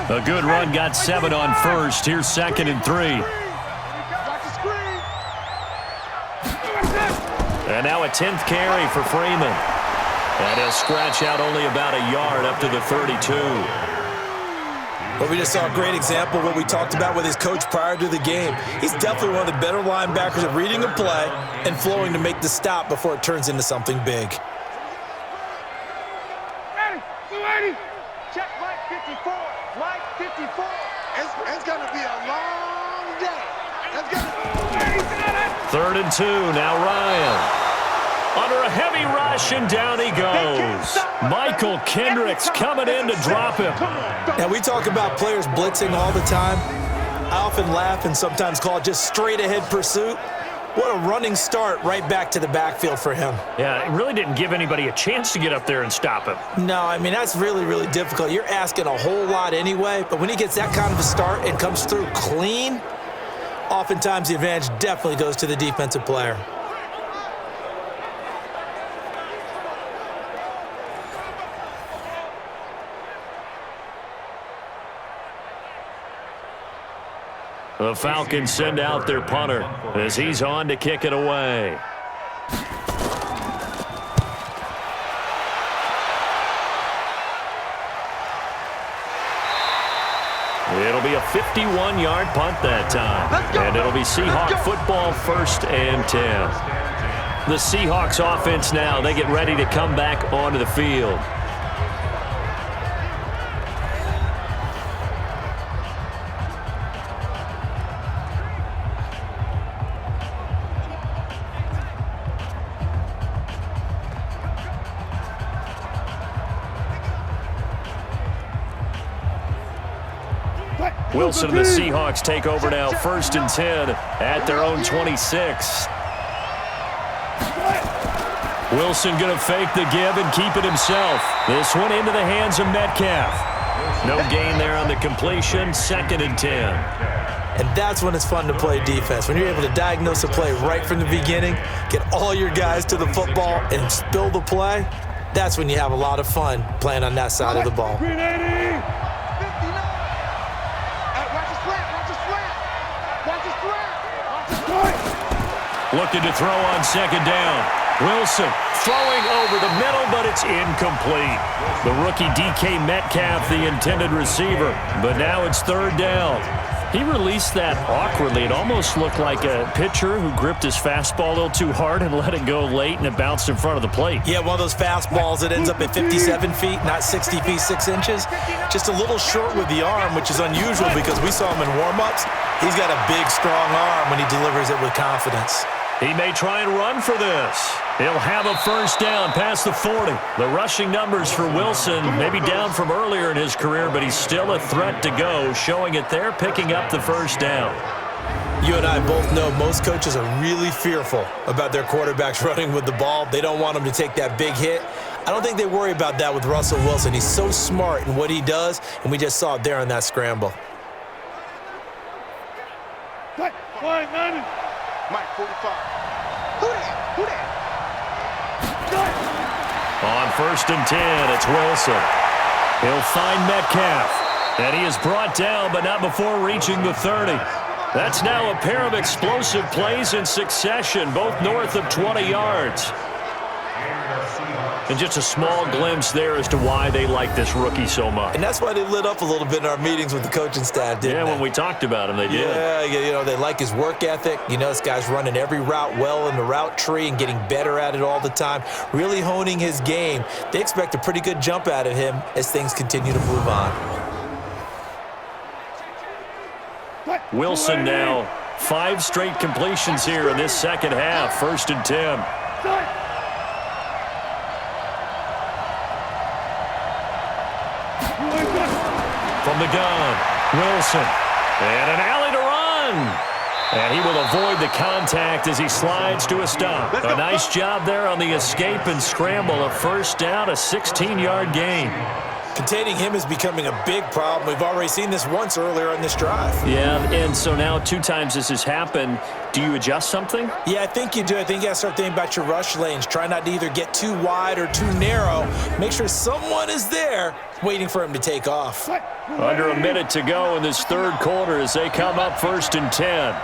A good run got 7 on first. Here's 2nd and 3. And now a 10th carry for Freeman. And he'll scratch out only about a yard up to the 32. Well, we just saw a great example of what we talked about with his coach prior to the game. He's definitely one of the better linebackers at reading a play and flowing to make the stop before it turns into something big. Check Mike 54. Mike 54. It's going to be a long day. It's going to 3rd and 2. Now Ryan. Under a heavy rush, and down he goes. Michael Kendricks coming in to drop him. Now, we talk about players blitzing all the time. I often laugh and sometimes call it just straight-ahead pursuit. What a running start right back to the backfield for him. Yeah, it really didn't give anybody a chance to get up there and stop him. No, I mean, that's really, really difficult. You're asking a whole lot anyway, but when he gets that kind of a start and comes through clean, oftentimes the advantage definitely goes to the defensive player. The Falcons send out their punter as he's on to kick it away. It'll be a 51-yard punt that time. And it'll be Seahawk football 1st and 10. The Seahawks offense now, they get ready to come back onto the field. Wilson and the Seahawks take over now 1st and 10 at their own 26. Wilson going to fake the give and keep it himself. This one into the hands of Metcalf. No gain there on the completion, 2nd and 10. And that's when it's fun to play defense. When you're able to diagnose a play right from the beginning, get all your guys to the football, and spill the play, that's when you have a lot of fun playing on that side of the ball. Looking to throw on 2nd down. Wilson throwing over the middle, but it's incomplete. The rookie DK Metcalf, the intended receiver, but now it's 3rd down. He released that awkwardly. It almost looked like a pitcher who gripped his fastball a little too hard and let it go late, and it bounced in front of the plate. Yeah, one of those fastballs that ends up at 57 feet, not 60 feet, 6 inches. Just a little short with the arm, which is unusual because we saw him in warm-ups. He's got a big, strong arm when he delivers it with confidence. He may try and run for this. He'll have a 1st down past the 40. The rushing numbers for Wilson may be down from earlier in his career, but he's still a threat to go, showing it there, picking up the 1st down. You and I both know most coaches are really fearful about their quarterbacks running with the ball. They don't want them to take that big hit. I don't think they worry about that with Russell Wilson. He's so smart in what he does, and we just saw it there on that scramble. Mike 45. Who that? On 1st and 10, it's Wilson. He'll find Metcalf. And he is brought down, but not before reaching the 30. That's now a pair of explosive plays in succession, both north of 20 yards. And just a small glimpse there as to why they like this rookie so much. And that's why they lit up a little bit in our meetings with the coaching staff, didn't they? Yeah, when we talked about him, they did. Yeah, you know, they like his work ethic. You know, this guy's running every route well in the route tree and getting better at it all the time, really honing his game. They expect a pretty good jump out of him as things continue to move on. Wilson now, 5 straight completions here in this second half, 1st and 10. From the gun, Wilson, and an alley to run. And he will avoid the contact as he slides to a stop. A nice job there on the escape and scramble. A first down, a 16-yard gain. Containing him is becoming a big problem. We've already seen this once earlier in this drive. Yeah, and so now 2 times this has happened. Do you adjust something? Yeah, I think you do. I think you got to start thinking about your rush lanes. Try not to either get too wide or too narrow. Make sure someone is there waiting for him to take off. Under a minute to go in this third quarter as they come up 1st and 10.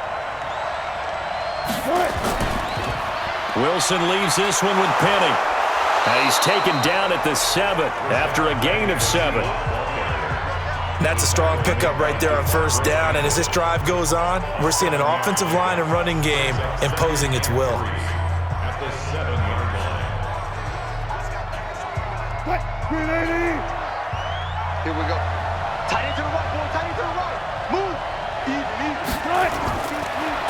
Wilson leaves this one with Penny. And he's taken down at the 7 after a gain of 7. That's a strong pickup right there on first down. And as this drive goes on, we're seeing an offensive line and running game imposing its will. At the 7-yard line. Here we go. Tight end to the right, boy. Tight end to the right. Move.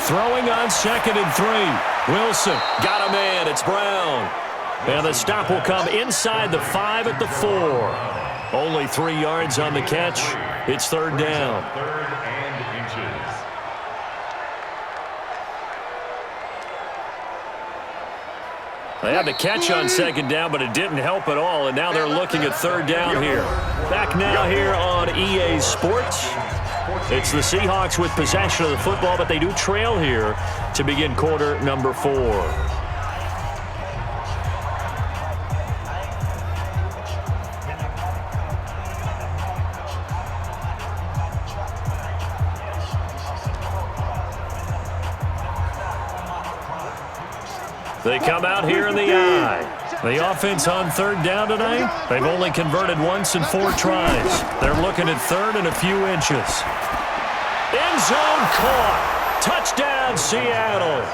Throwing on 2nd and 3. Wilson got a man. It's Brown. And the stop will come inside the 5 at the 4. Only 3 yards on the catch. It's 3rd down. 3rd and inches. They had the catch on 2nd down, but it didn't help at all. And now they're looking at 3rd down here. Back now here on EA Sports. It's the Seahawks with possession of the football, but they do trail here to begin quarter number 4. They come out here in the eye. The offense on 3rd down tonight, they've only converted once in 4 tries. They're looking at 3rd and a few inches. End zone caught. Touchdown, Seattle.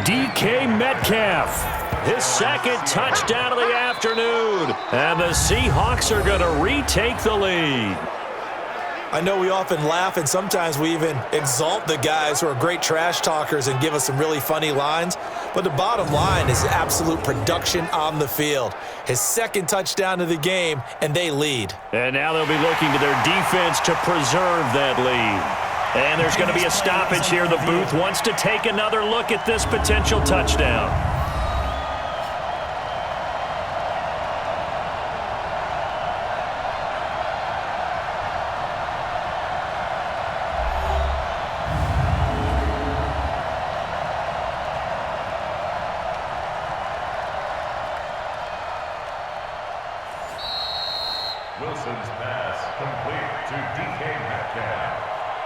DK Metcalf, his 2nd touchdown of the afternoon. And the Seahawks are going to retake the lead. I know we often laugh, and sometimes we even exalt the guys who are great trash talkers and give us some really funny lines. But the bottom line is absolute production on the field. His 2nd touchdown of the game, and they lead. And now they'll be looking to their defense to preserve that lead. And there's going to be a stoppage here. The booth wants to take another look at this potential touchdown. Wilson's pass complete to DK Metcalf.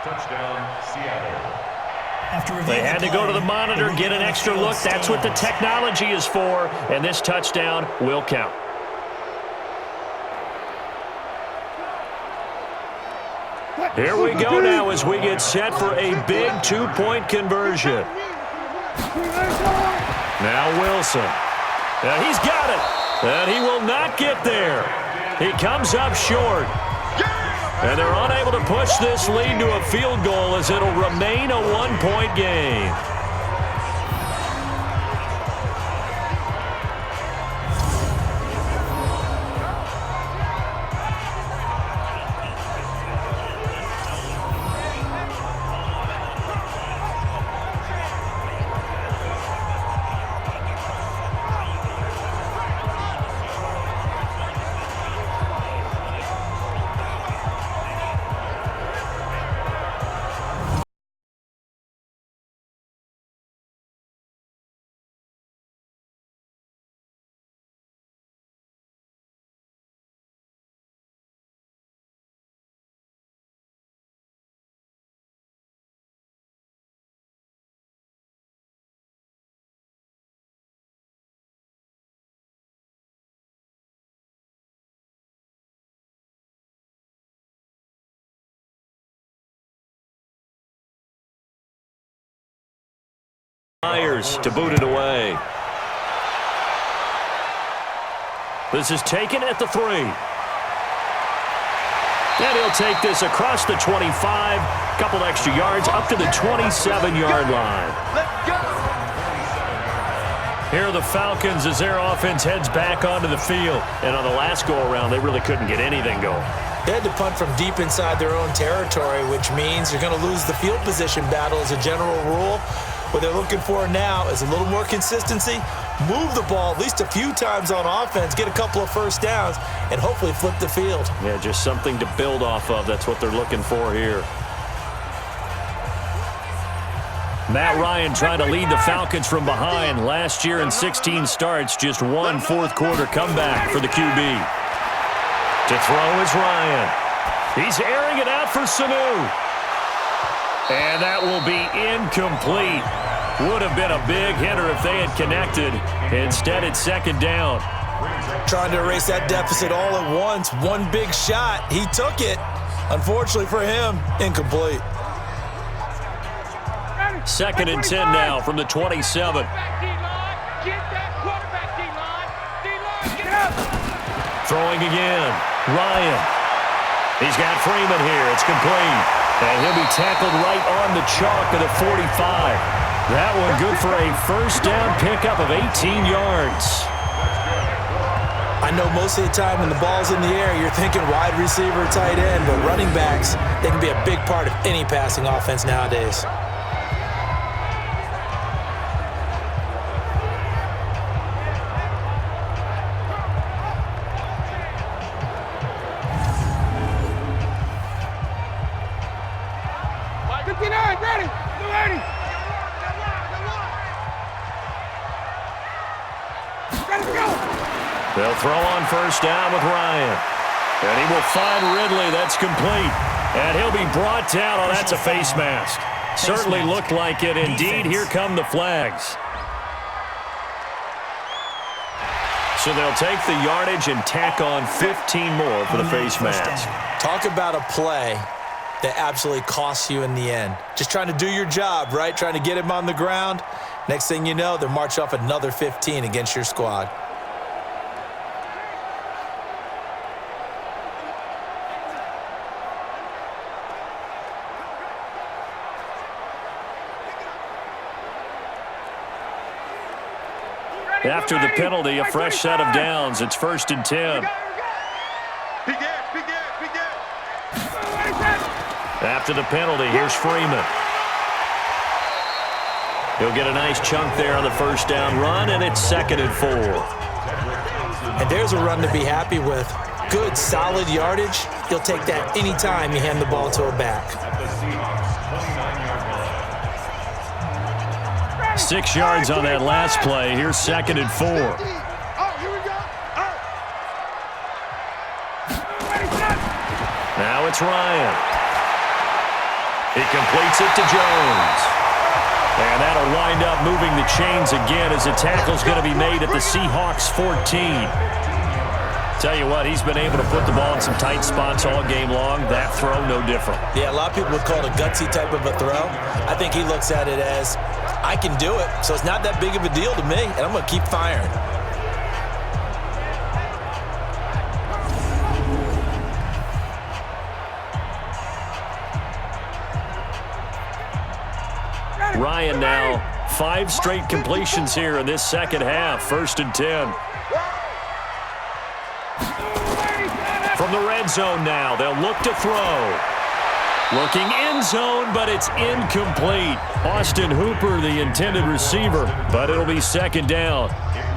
Touchdown, Seattle. They had to go to the monitor, get an extra look. That's what the technology is for, and this touchdown will count. Here we go now as we get set for a big 2-point conversion. Now Wilson. Now he's got it, and he will not get there. He comes up short. And they're unable to push this lead to a field goal as it'll remain a 1-point game. Myers to boot it away. This is taken at the 3. And he'll take this across the 25, couple extra yards up to the 27-yard line. Let's go. Here are the Falcons as their offense heads back onto the field. And on the last go-around, they really couldn't get anything going. They had to punt from deep inside their own territory, which means you're going to lose the field position battle as a general rule. What they're looking for now is a little more consistency, move the ball at least a few times on offense, get a couple of first downs, and hopefully flip the field. Yeah, just something to build off of. That's what they're looking for here. Matt Ryan trying to lead the Falcons from behind. Last year in 16 starts, just one fourth-quarter comeback for the QB. To throw is Ryan. He's airing it out for Sanu. And that will be incomplete. Would have been a big hitter if they had connected. Instead, it's second down. Trying to erase that deficit all at once. One big shot. He took it. Unfortunately for him, incomplete. Second and 10 now from the 27. Throwing again. Ryan. He's got Freeman here. It's complete. And he'll be tackled right on the chalk of the 45. That one good for a first down pickup of 18 yards. I know most of the time when the ball's in the air, you're thinking wide receiver, tight end, but running backs, they can be a big part of any passing offense nowadays. They'll throw on first down with Ryan. And he will find Ridley. That's complete. And he'll be brought down. Oh, that's a face mask. Certainly looked like it. Indeed, here come the flags. So they'll take the yardage and tack on 15 more for the face mask. Talk about a play that absolutely costs you in the end. Just trying to do your job, right? Trying to get him on the ground. Next thing you know, they'll march off another 15 against your squad. After the penalty, a fresh set of downs. It's first and 10. After the penalty, here's Freeman. He'll get a nice chunk there on the first down run, and it's second and 4. And there's a run to be happy with. Good, solid yardage. You'll take that anytime you hand the ball to a back. 6 yards on that last play. Here's second and 4. Now it's Ryan. He completes it to Jones. And that'll wind up moving the chains again as the tackle's going to be made at the Seahawks 14. Tell you what, he's been able to put the ball in some tight spots all game long. That throw, no different. Yeah, a lot of people would call it a gutsy type of a throw. I think he looks at it as, I can do it, so it's not that big of a deal to me, and I'm going to keep firing. Ryan now, 5 straight completions here in this second half. First and 10. From the red zone now, they'll look to throw. Looking end zone, but it's incomplete. Austin Hooper, the intended receiver, but it'll be second down.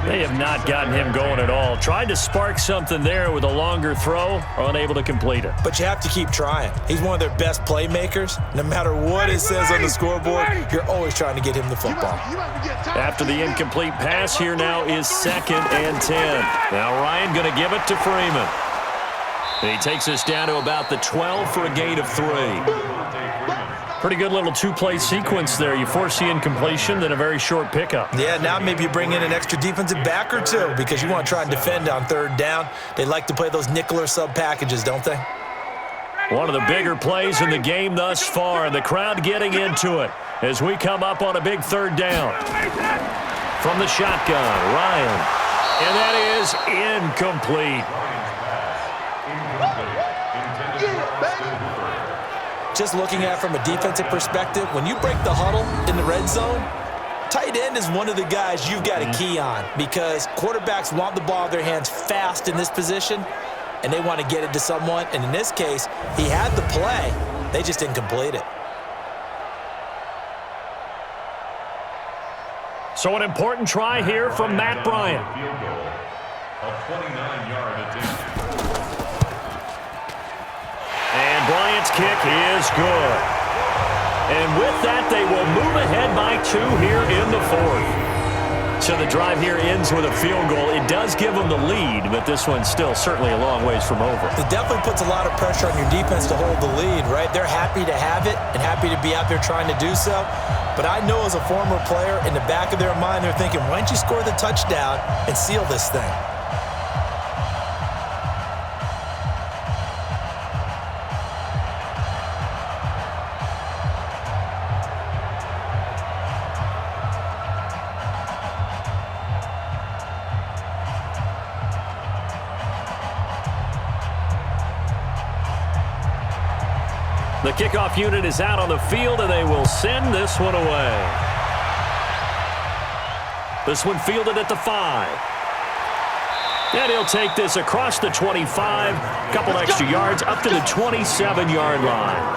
They have not gotten him going at all. Tried to spark something there with a longer throw, unable to complete it. But you have to keep trying. He's one of their best playmakers. No matter what it says on the scoreboard, you're always trying to get him the football. After the incomplete pass, here now is second and 10. Now Ryan going to give it to Freeman. He takes us down to about the 12 for a gain of 3. Pretty good little two-play sequence there. You force the incompletion, then a very short pickup. Yeah, now maybe you bring in an extra defensive back or two because you want to try and defend on third down. They like to play those nickel or sub packages, don't they? One of the bigger plays in the game thus far, and the crowd getting into it as we come up on a big third down. From the shotgun, Ryan. And that is incomplete. Just looking at it from a defensive perspective, when you break the huddle in the red zone, tight end is one of the guys you've got to key on because quarterbacks want the ball in their hands fast in this position, and they want to get it to someone. And in this case, he had the play. They just didn't complete it. So an important try here from Matt Bryant. Field goal, a 29-yard attempt. And Bryant's kick is good. And with that, they will move ahead by 2 here in the fourth. So the drive here ends with a field goal. It does give them the lead, but this one's still certainly a long ways from over. It definitely puts a lot of pressure on your defense to hold the lead, right? They're happy to have it and happy to be out there trying to do so. But I know as a former player, in the back of their mind, they're thinking, why don't you score the touchdown and seal this thing? The kickoff unit is out on the field, and they will send this one away. This one fielded at the 5. And he'll take this across the 25, a couple extra yards, up to the 27-yard line.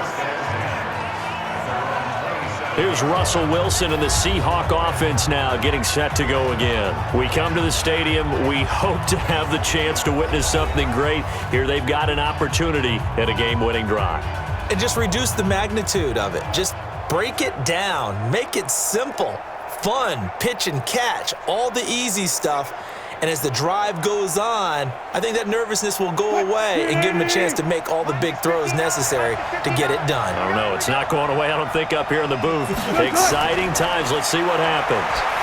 Here's Russell Wilson and the Seahawk offense now getting set to go again. We come to the stadium. We hope to have the chance to witness something great. Here they've got an opportunity at a game-winning drive. And just reduce the magnitude of it. Just break it down. Make it simple. Fun, pitch and catch, all the easy stuff. And as the drive goes on, I think that nervousness will go away and give them a chance to make all the big throws necessary to get it done. I don't know. It's not going away, I don't think, up here in the booth. Exciting times. Let's see what happens.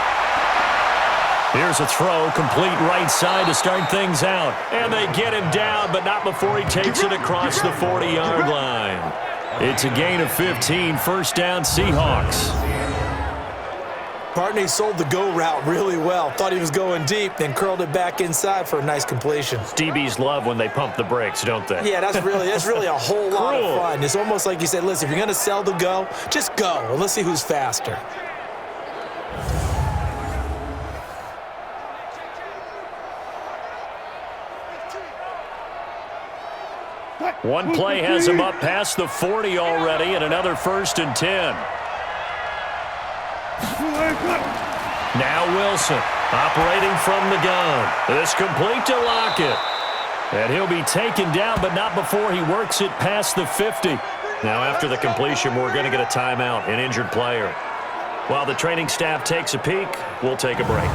Here's a throw, complete right side to start things out. And they get him down, but not before he takes it across the 40-yard line. It's a gain of 15, first down Seahawks. Partney sold the go route really well. Thought he was going deep, then curled it back inside for a nice completion. DBs love when they pump the brakes, don't they? Yeah, that's really a whole lot of fun. It's almost like you said, listen, if you're going to sell the go, just go. And let's see who's faster. One play has him up past the 40 already, and another 1st and 10. Now Wilson, operating from the gun. This complete to Lockett. And he'll be taken down, but not before he works it past the 50. Now after the completion, we're going to get a timeout, an injured player. While the training staff takes a peek, we'll take a break.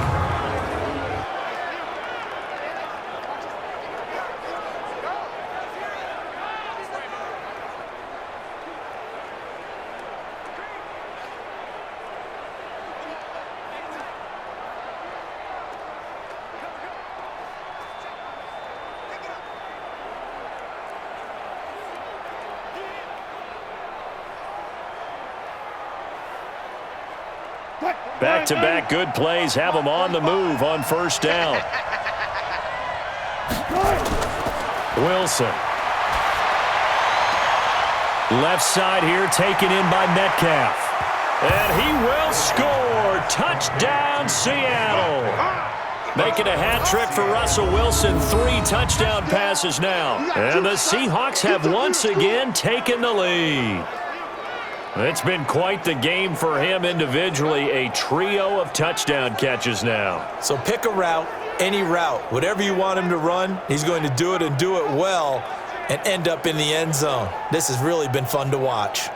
Back-to-back good plays have them on the move on first down. Wilson. Left side here taken in by Metcalf. And he will score. Touchdown, Seattle. Making a hat trick for Russell Wilson. 3 touchdown passes now. And the Seahawks have once again taken the lead. It's been quite the game for him individually. A trio of touchdown catches now. So pick a route, any route. Whatever you want him to run, he's going to do it and do it well and end up in the end zone. This has really been fun to watch.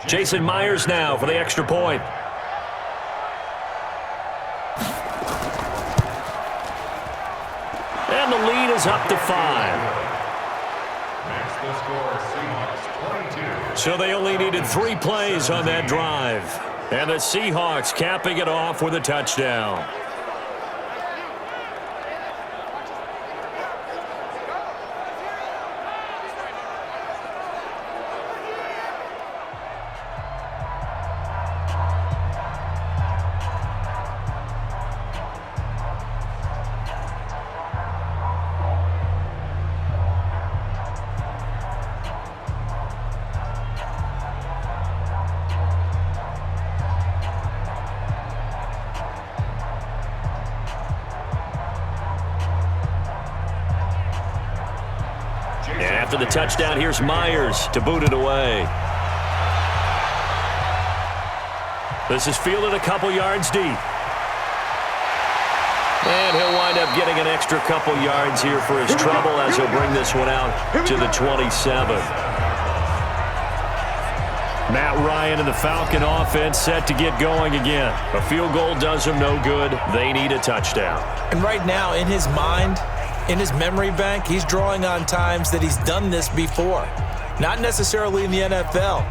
Jason Myers now for the extra point. And the lead is up to 5. Makes the score So they only needed 3 plays on that drive. And the Seahawks capping it off with a touchdown. And after the touchdown, here's Myers to boot it away. This is fielded a couple yards deep. And he'll wind up getting an extra couple yards here for his trouble as he'll bring this one out to the 27. Matt Ryan and the Falcon offense set to get going again. A field goal does them no good. They need a touchdown. And right now, in his mind, in his memory bank, he's drawing on times that he's done this before. Not necessarily in the NFL.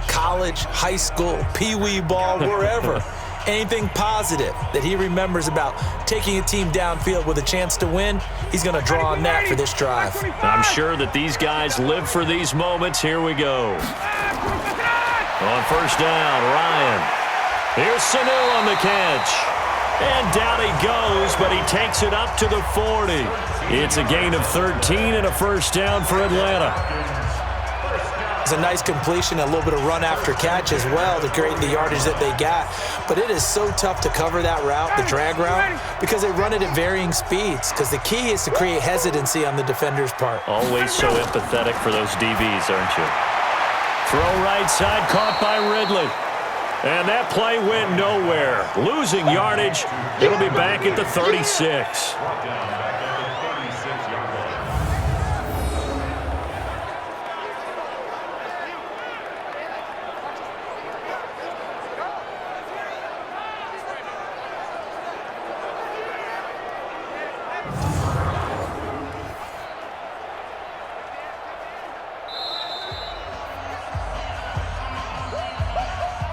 College, high school, pee-wee ball, wherever. Anything positive that he remembers about taking a team downfield with a chance to win, he's going to draw on that for this drive. I'm sure that these guys live for these moments. Here we go. On first down, Ryan. Here's Sanu on the catch. And down he goes, but he takes it up to the 40. It's a gain of 13 and a first down for Atlanta. It's a nice completion, a little bit of run after catch as well to create the yardage that they got. But it is so tough to cover that route, the drag route, because they run it at varying speeds. Because the key is to create hesitancy on the defender's part. Always so empathetic for those DBs, aren't you? Throw right side, caught by Ridley. And that play went nowhere. Losing yardage. It'll be back at the 36.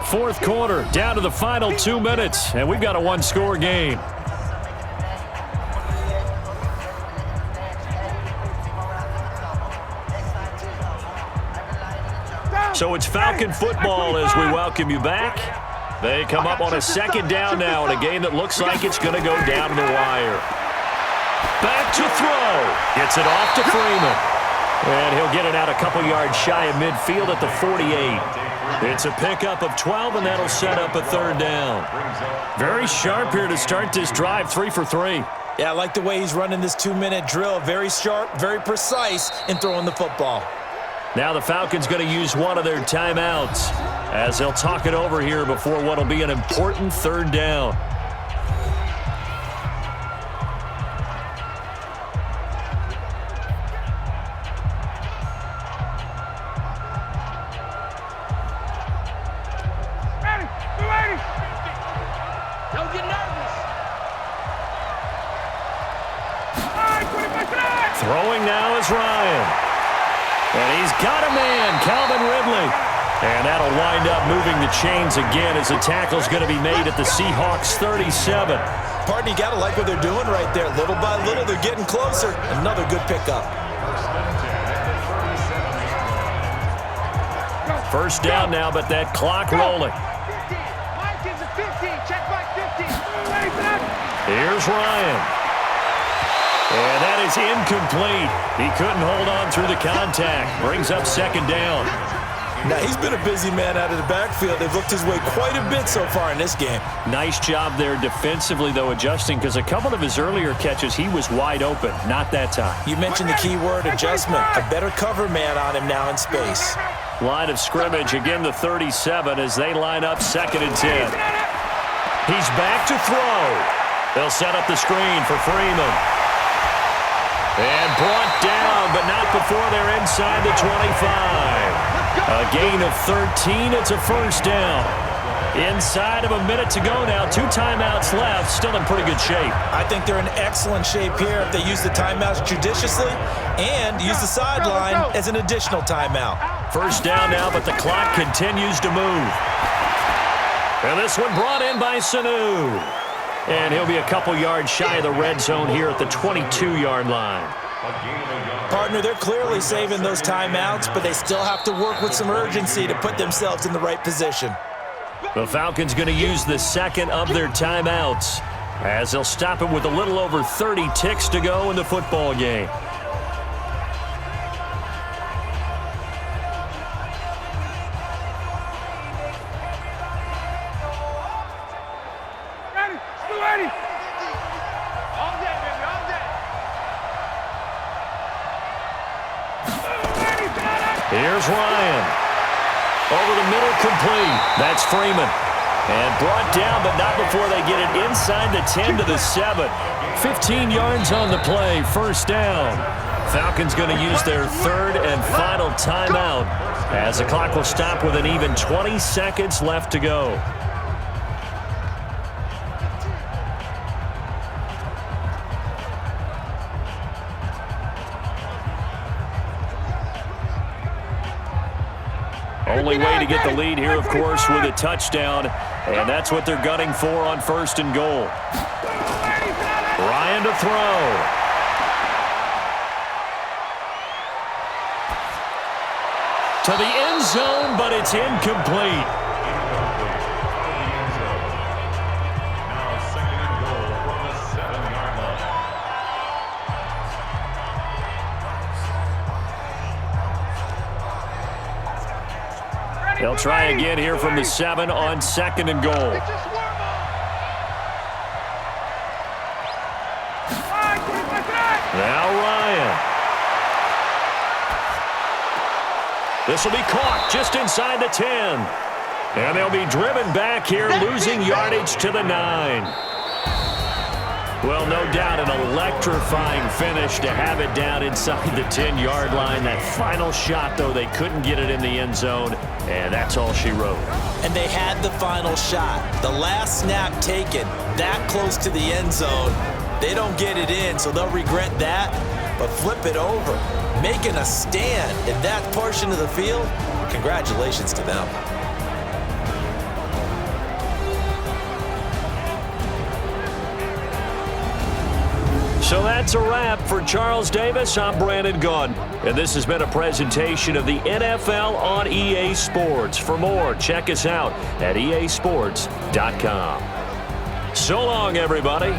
Fourth quarter, down to the final 2 minutes, and we've got a one-score game. So it's Falcon football as we welcome you back. They come up on a second down now in a game that looks like it's going to go down to the wire. Back to throw. Gets it off to Freeman. And he'll get it out a couple yards shy of midfield at the 48. It's a pickup of 12, and that'll set up a third down. Very sharp here to start this drive, 3 for 3. Yeah, I like the way he's running this 2-minute drill. Very sharp, very precise in throwing the football. Now the Falcons going to use one of their timeouts as they'll talk it over here before what will be an important third down. Throwing now is Ryan. And he's got a man, Calvin Ridley. And that'll wind up moving the chains again as the tackle's going to be made at the Seahawks 37. Pardon, you got to like what they're doing right there. Little by little, they're getting closer. Another good pickup. First down now, but that clock rolling. Here's Ryan. And that is incomplete. He couldn't hold on through the contact. Brings up second down. Now, he's been a busy man out of the backfield. They've looked his way quite a bit so far in this game. Nice job there defensively, though, adjusting, because a couple of his earlier catches, he was wide open. Not that time. You mentioned the key word, adjustment. A better cover man on him now in space. Line of scrimmage, again the 37 as they line up 2nd and 10. He's back to throw. They'll set up the screen for Freeman. And brought down, but not before they're inside the 25. A gain of 13. It's a first down. Inside of a minute to go now. 2 timeouts left. Still in pretty good shape. I think they're in excellent shape here if they use the timeouts judiciously and use the sideline as an additional timeout. First down now, but the clock continues to move. And this one brought in by Sanu. And he'll be a couple yards shy of the red zone here at the 22-yard line. Partner, they're clearly saving those timeouts, but they still have to work with some urgency to put themselves in the right position. The Falcons going to use the second of their timeouts as they'll stop it with a little over 30 ticks to go in the football game. Here's Ryan. Over the middle, complete. That's Freeman. And brought down, but not before they get it inside the 10 to the 7. 15 yards on the play, first down. Falcons going to use their third and final timeout as the clock will stop with an even 20 seconds left to go. Only way to get the lead here, of course, with a touchdown, and that's what they're gunning for on first and goal. Ryan to throw. To the end zone, but it's incomplete. Now second and goal from the 7-yard line. They'll try again here from the 7 on second and goal. Now Ryan. This will be caught just inside the 10. And they'll be driven back here, losing yardage to the 9. Well, no doubt an electrifying finish to have it down inside the 10-yard line. That final shot, though, they couldn't get it in the end zone, and that's all she wrote. And they had the final shot. The last snap taken that close to the end zone. They don't get it in, so they'll regret that, but flip it over. Making a stand in that portion of the field, congratulations to them. So that's a wrap for Charles Davis. I'm Brandon Gunn, and this has been a presentation of the NFL on EA Sports. For more, check us out at easports.com. So long, everybody.